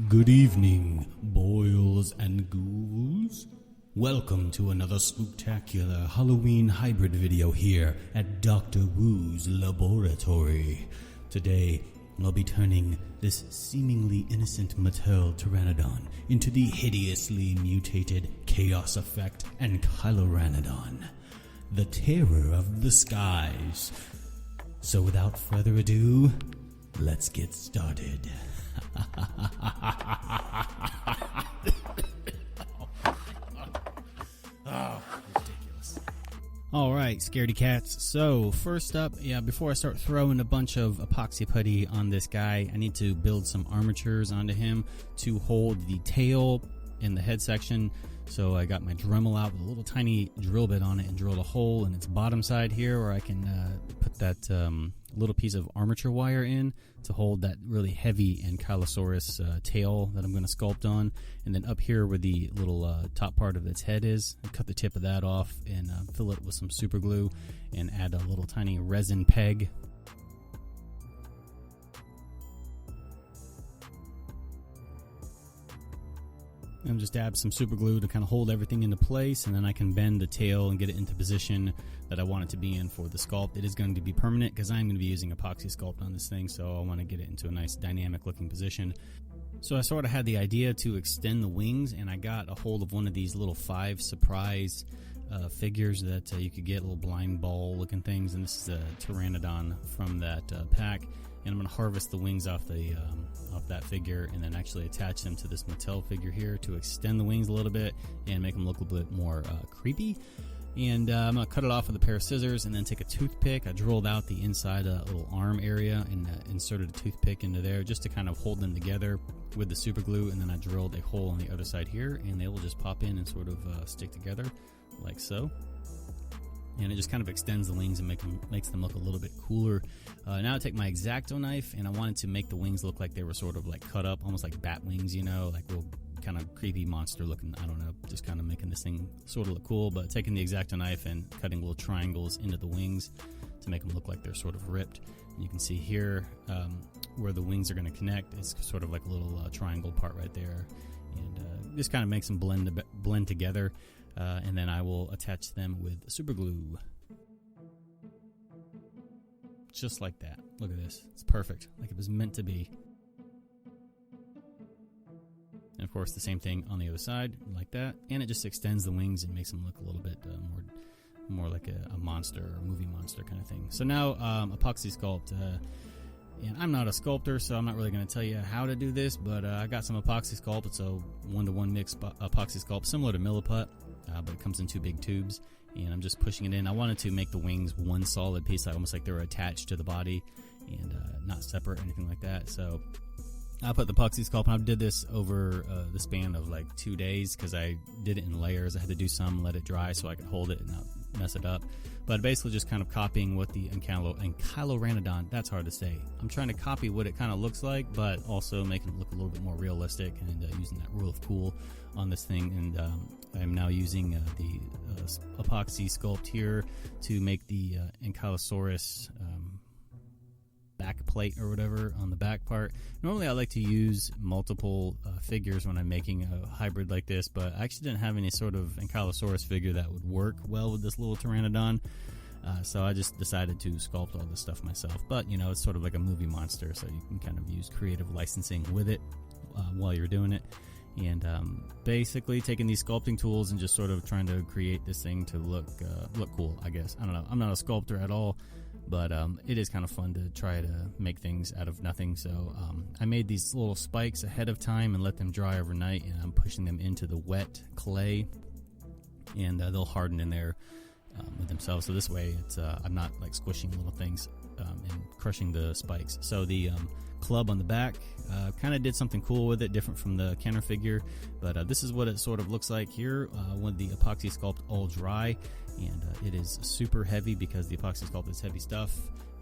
Good evening, boils and ghouls. Welcome to another spooktacular Halloween hybrid video here at Dr. Wu's laboratory. Today, I'll be turning this seemingly innocent maternal pteranodon into the hideously mutated Chaos Effect Ankyloranodon, the terror of the skies. So without further ado, let's get started. Oh, ridiculous. Alright, scaredy cats. So, first up, before I start throwing a bunch of epoxy putty on this guy, I need to build some armatures onto him to hold the tail and the head section. So I got my Dremel out with a little tiny drill bit on it and drilled a hole in its bottom side here where I can put that little piece of armature wire in to hold that really heavy Ankylosaurus tail that I'm going to sculpt on. And then up here where the little top part of its head is, I cut the tip of that off and fill it with some super glue and add a little tiny resin peg. And just dab some super glue to kind of hold everything into place, and then I can bend the tail and get it into position that I want it to be in for the sculpt. It is going to be permanent because I'm going to be using epoxy sculpt on this thing, so I want to get it into a nice dynamic looking position. So I sort of had the idea to extend the wings, and I got a hold of one of these little 5 surprise figures that you could get, little blind ball looking things, and this is a pteranodon from that pack. And I'm going to harvest the wings off that figure and then actually attach them to this Mattel figure here to extend the wings a little bit and make them look a little bit more creepy. And I'm going to cut it off with a pair of scissors and then take a toothpick. I drilled out the inside little arm area and inserted a toothpick into there just to kind of hold them together with the super glue. And then I drilled a hole on the other side here, and they will just pop in and sort of stick together like so. And it just kind of extends the wings and makes them look a little bit cooler. Now I take my X-Acto knife, and I wanted to make the wings look like they were sort of like cut up, almost like bat wings, you know, like real kind of creepy monster looking. I don't know, just kind of making this thing sort of look cool. But taking the X-Acto knife and cutting little triangles into the wings to make them look like they're sort of ripped. And you can see here where the wings are going to connect. It's sort of like a little triangle part right there, and just kind of makes them blend together. And then I will attach them with super glue. Just like that. Look at this. It's perfect. Like it was meant to be. And of course the same thing on the other side, like that. And it just extends the wings and makes them look a little bit more like a monster or a movie monster kind of thing. So now epoxy sculpt. And I'm not a sculptor, so I'm not really going to tell you how to do this, but I got some epoxy sculpt. It's a 1-to-1 mix epoxy sculpt, similar to Milliput, but it comes in 2 big tubes, and I'm just pushing it in. I wanted to make the wings one solid piece, almost like they were attached to the body and not separate or anything like that. So I put the epoxy sculpt, and I did this over the span of like 2 days because I did it in layers. I had to do some, let it dry so I could hold it and not mess it up. But basically just kind of copying what the Ankyloranodon, that's hard to say. I'm trying to copy what it kind of looks like, but also making it look a little bit more realistic and using that rule of cool on this thing. And I'm now using the epoxy sculpt here to make the Ankylosaurus back plate or whatever on the back part. Normally I like to use multiple figures when I'm making a hybrid like this, but I actually didn't have any sort of Ankylosaurus figure that would work well with this little pteranodon. So I just decided to sculpt all this stuff myself. But, you know, it's sort of like a movie monster, so you can kind of use creative licensing with it while you're doing it. And basically taking these sculpting tools and just sort of trying to create this thing to look cool, I guess. I don't know. I'm not a sculptor at all, but it is kind of fun to try to make things out of nothing. So I made these little spikes ahead of time and let them dry overnight, and I'm pushing them into the wet clay, and they'll harden in there with themselves. So this way it's I'm not like squishing little things and crushing the spikes. So the club on the back kind of did something cool with it, different from the Kenner figure, but this is what it sort of looks like here when the epoxy sculpt all dry. And it is super heavy because the epoxy sculpt is heavy stuff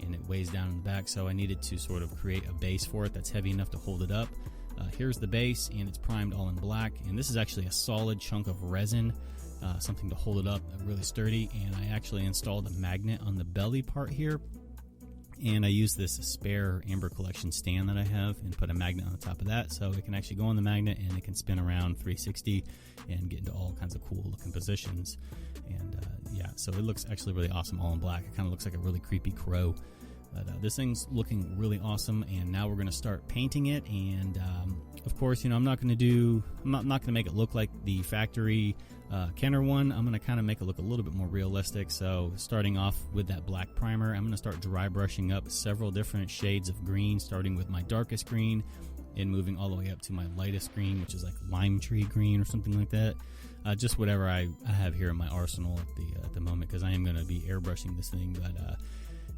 and it weighs down in the back, so I needed to sort of create a base for it that's heavy enough to hold it up. Here's the base, and it's primed all in black, and this is actually a solid chunk of resin, something to hold it up really sturdy. And I actually installed a magnet on the belly part here And I use this spare Amber Collection stand that I have and put a magnet on the top of that, so it can actually go on the magnet and it can spin around 360 and get into all kinds of cool looking positions. And yeah, so it looks actually really awesome all in black. It kind of looks like a really creepy crow. But this thing's looking really awesome, and now we're going to start painting it. And of course, you know, I'm not going to make it look like the factory Kenner one. I'm going to kind of make it look a little bit more realistic. So starting off with that black primer, I'm going to start dry brushing up several different shades of green, starting with my darkest green and moving all the way up to my lightest green, which is like lime tree green or something like that. Just whatever I have here in my arsenal at the moment, because I am going to be airbrushing this thing. But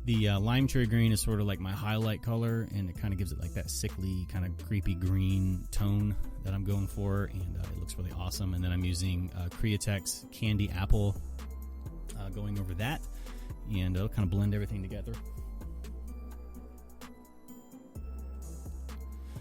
the lime tree green is sort of like my highlight color, and it kind of gives it like that sickly, kind of creepy green tone that I'm going for, and it looks really awesome. And then I'm using Createx Candy Apple going over that, and it'll kind of blend everything together.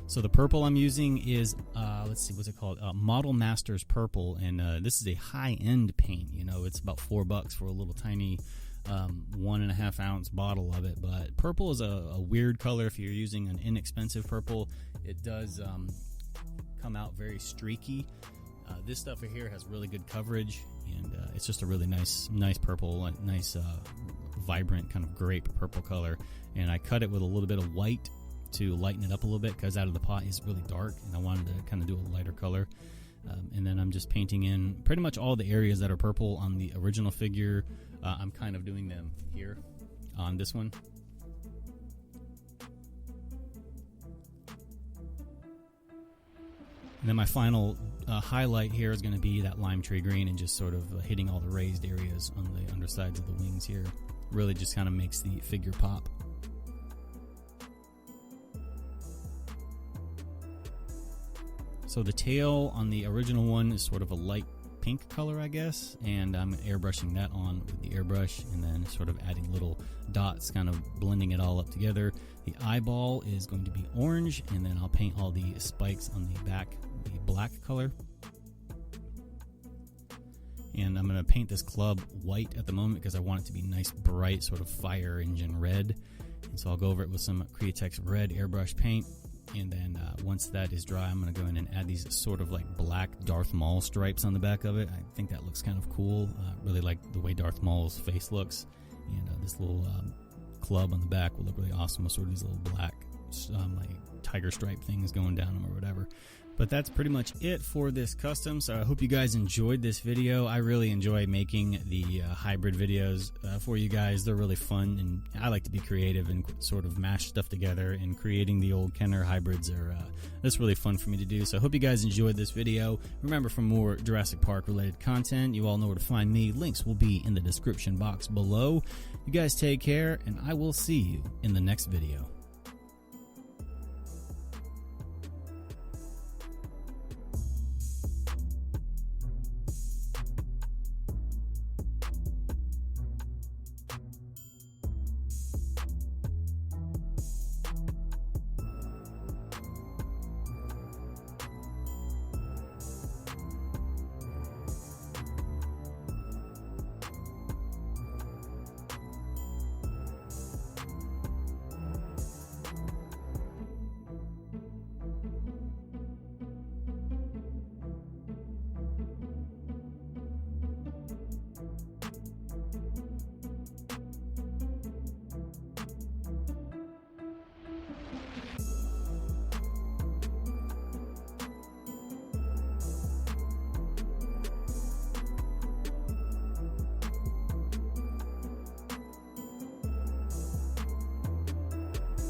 So the purple I'm using is, let's see, what's it called? Model Masters Purple, and this is a high-end paint. You know, it's about $4 for a little tiny 1.5 ounce bottle of it. But purple is a weird color. If you're using an inexpensive purple, it does come out very streaky. This stuff here has really good coverage, and it's just a really nice purple, a nice vibrant kind of grape purple color. And I cut it with a little bit of white to lighten it up a little bit, because out of the pot is really dark, and I wanted to kind of do a lighter color. And then I'm just painting in pretty much all the areas that are purple on the original figure. I'm kind of doing them here on this one. And then my final highlight here is going to be that lime tree green, and just sort of hitting all the raised areas on the undersides of the wings here. Really just kind of makes the figure pop. So the tail on the original one is sort of a light pink color, I guess, and I'm airbrushing that on with the airbrush, and then sort of adding little dots, kind of blending it all up together. The eyeball is going to be orange, and then I'll paint all the spikes on the back the black color. And I'm going to paint this club white at the moment, because I want it to be nice, bright, sort of fire engine red. And so I'll go over it with some Createx red airbrush paint. And then once that is dry, I'm going to go in and add these sort of like black Darth Maul stripes on the back of it. I think that looks kind of cool. Really like the way Darth Maul's face looks. And this little club on the back will look really awesome with sort of these little black like tiger stripe things going down them or whatever. But that's pretty much it for this custom. So I hope you guys enjoyed this video. I really enjoy making the hybrid videos for you guys. They're really fun, and I like to be creative and sort of mash stuff together. And creating the old Kenner hybrids that's really fun for me to do. So I hope you guys enjoyed this video. Remember, for more Jurassic Park related content, you all know where to find me. Links will be in the description box below. You guys take care, and I will see you in the next video.